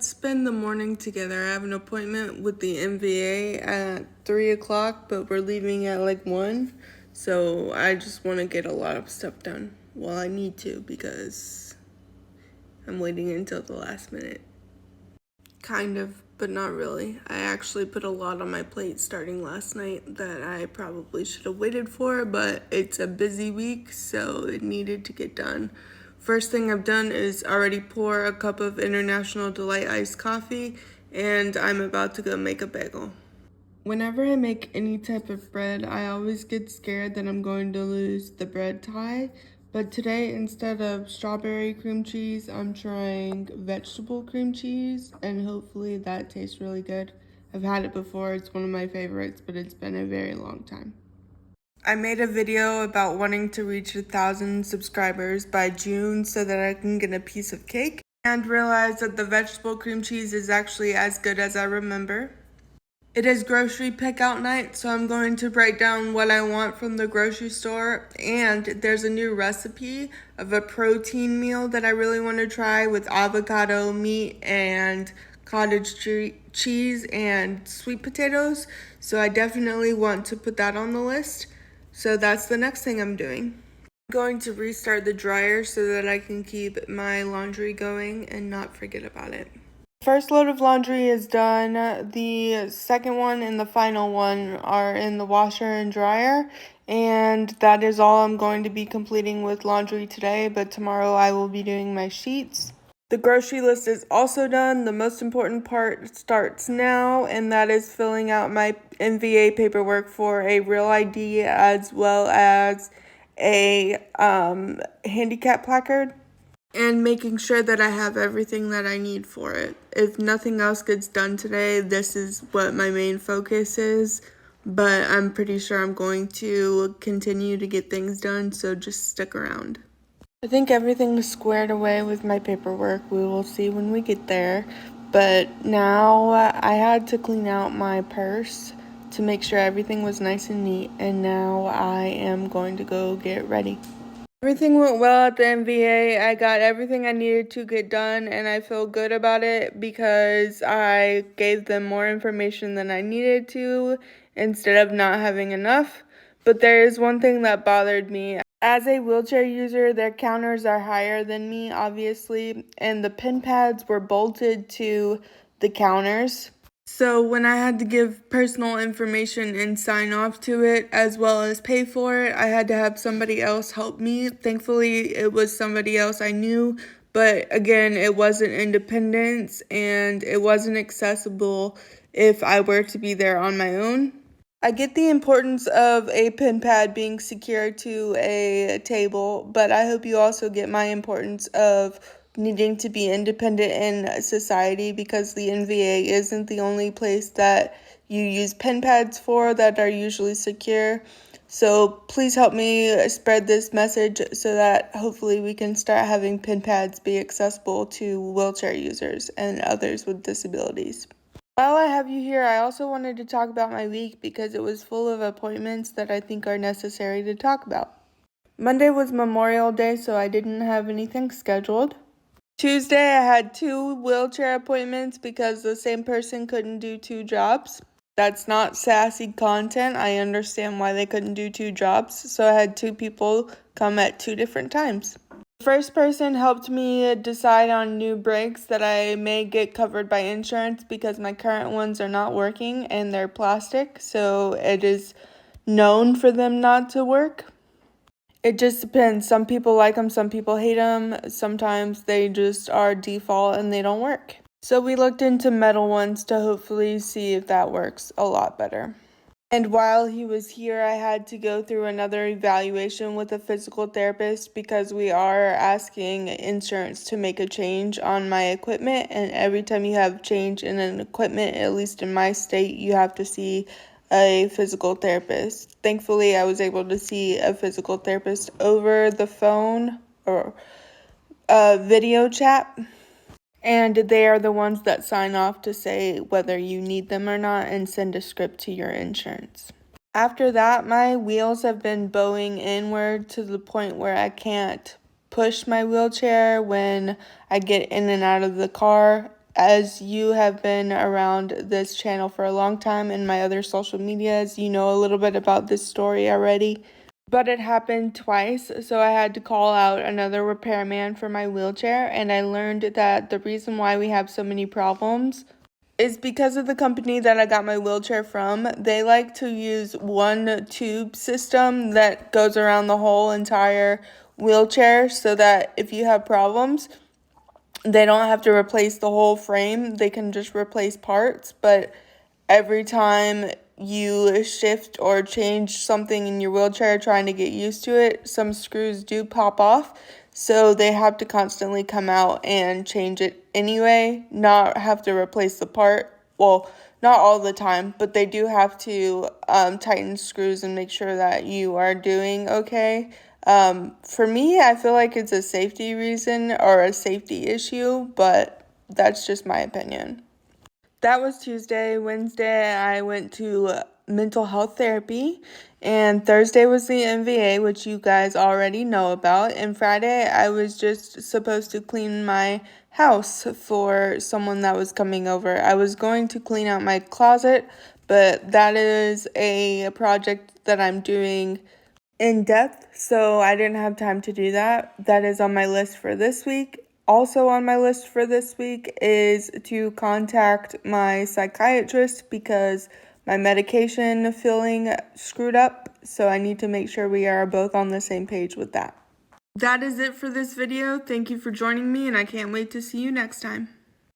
Let's spend the morning together. I have an appointment with the MVA at 3 o'clock, but we're leaving at like 1. So I just want to get a lot of stuff done. Well, I need to because I'm waiting until the last minute. Kind of, but not really. I actually put a lot on my plate starting last night that I probably should have waited for, but it's a busy week, so it needed to get done. First thing I've done is already pour a cup of International Delight iced coffee, and I'm about to go make a bagel. Whenever I make any type of bread, I always get scared that I'm going to lose the bread tie. But today, instead of strawberry cream cheese, I'm trying vegetable cream cheese, and hopefully that tastes really good. I've had it before, it's one of my favorites, but it's been a very long time. I made a video about wanting to reach 1,000 subscribers by June so that I can get a piece of cake, and realized that the vegetable cream cheese is actually as good as I remember. It is grocery pickout night, so I'm going to write down what I want from the grocery store, and there's a new recipe of a protein meal that I really want to try with avocado, meat, and cottage cheese and sweet potatoes, so I definitely want to put that on the list. So that's the next thing I'm doing. I'm going to restart the dryer so that I can keep my laundry going and not forget about it. First load of laundry is done. The second one and the final one are in the washer and dryer, and that is all I'm going to be completing with laundry today, but tomorrow I will be doing my sheets. The grocery list is also done. The most important part starts now, and that is filling out my MVA paperwork for a real ID as well as a handicap placard, and making sure that I have everything that I need for it. If nothing else gets done today, this is what my main focus is, but I'm pretty sure I'm going to continue to get things done, so just stick around. I think everything is squared away with my paperwork. We will see when we get there, but now I had to clean out my purse to make sure everything was nice and neat, and now I am going to go get ready. Everything went well at the MVA. I got everything I needed to get done, and I feel good about it because I gave them more information than I needed to instead of not having enough. But there is one thing that bothered me. As a wheelchair user, their counters are higher than me, obviously, and the pin pads were bolted to the counters. So when I had to give personal information and sign off to it as well as pay for it, I had to have somebody else help me. Thankfully, it was somebody else I knew, but again, it wasn't independence and it wasn't accessible if I were to be there on my own. I get the importance of a pin pad being secured to a table, but I hope you also get my importance of needing to be independent in society, because the NVA isn't the only place that you use pin pads for that are usually secure. So please help me spread this message so that hopefully we can start having pin pads be accessible to wheelchair users and others with disabilities. While I have you here, I also wanted to talk about my week because it was full of appointments that I think are necessary to talk about. Monday was Memorial Day, so I didn't have anything scheduled. Tuesday, I had 2 wheelchair appointments because the same person couldn't do 2 jobs. That's not sassy content. I understand why they couldn't do 2 jobs, so I had 2 people come at 2 different times. The first person helped me decide on new brakes that I may get covered by insurance because my current ones are not working and they're plastic, so it is known for them not to work. It just depends. Some people like them, some people hate them. Sometimes they just are default and they don't work. So we looked into metal ones to hopefully see if that works a lot better. And while he was here, I had to go through another evaluation with a physical therapist because we are asking insurance to make a change on my equipment. And every time you have change in an equipment, at least in my state, you have to see a physical therapist. Thankfully, I was able to see a physical therapist over the phone or a video chat. And they are the ones that sign off to say whether you need them or not and send a script to your insurance. After that, my wheels have been bowing inward to the point where I can't push my wheelchair when I get in and out of the car. as you have been around this channel for a long time and my other social medias, you know a little bit about this story already. But it happened twice, so I had to call out another repairman for my wheelchair, and I learned that the reason why we have so many problems is because of the company that I got my wheelchair from. They like to use one tube system that goes around the whole entire wheelchair so that if you have problems, they don't have to replace the whole frame. They can just replace parts, but every time you shift or change something in your wheelchair trying to get used to it, some screws do pop off. So they have to constantly come out and change it anyway, not have to replace the part. Well, not all the time, but they do have to tighten screws and make sure that you are doing okay. For me, I feel like it's a safety reason or a safety issue, but that's just my opinion. That was Tuesday. Wednesday, I went to mental health therapy, and Thursday was the MVA, which you guys already know about. And Friday, I was just supposed to clean my house for someone that was coming over. I was going to clean out my closet, but that is a project that I'm doing in depth, so I didn't have time to do that. That is on my list for this week. Also on my list for this week is to contact my psychiatrist because my medication filling screwed up, so I need to make sure we are both on the same page with that. That is it for this video. Thank you for joining me, and I can't wait to see you next time.